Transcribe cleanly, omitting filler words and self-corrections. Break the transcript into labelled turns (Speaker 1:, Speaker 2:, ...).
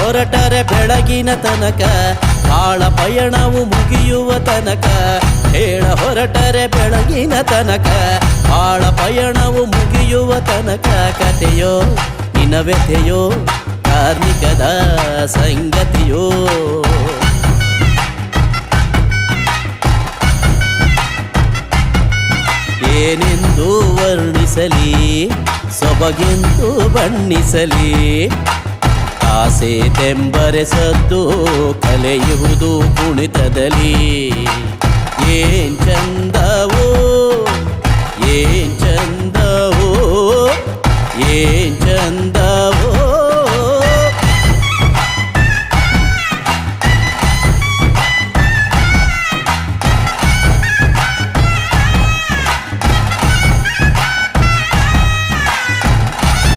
Speaker 1: ಹೊರಟರೆ ಬೆಳಗಿನ ತನಕ ಬಾಳ ಪಯಣವು ಮುಗಿಯುವ ತನಕ ಹೇಳ ಹೊರಟರೆ ಬೆಳಗಿನ ತನಕ ಬಾಳ ಪಯಣವು ಮುಗಿಯುವ ತನಕ ಕಥೆಯೋ ನಿನ ವ್ಯಥೆಯೋ ಕಾರ್ಮಿಕದ ಸಂಗತಿಯೋ ಏನೆಂದು ವರ್ಣಿಸಲಿ ಸೊಬಗೆಂದು ಬಣ್ಣಿಸಲಿ ಆಸೆ ತೆಂಬರೆ ಸದ್ದು ಕಲೆಯುವುದು ಕುಣಿತದಲ್ಲಿ ಏನ್ ಚಂದವೋ ಏನ್ ಚಂದವೋ ಏನ್ ಚಂದವೋ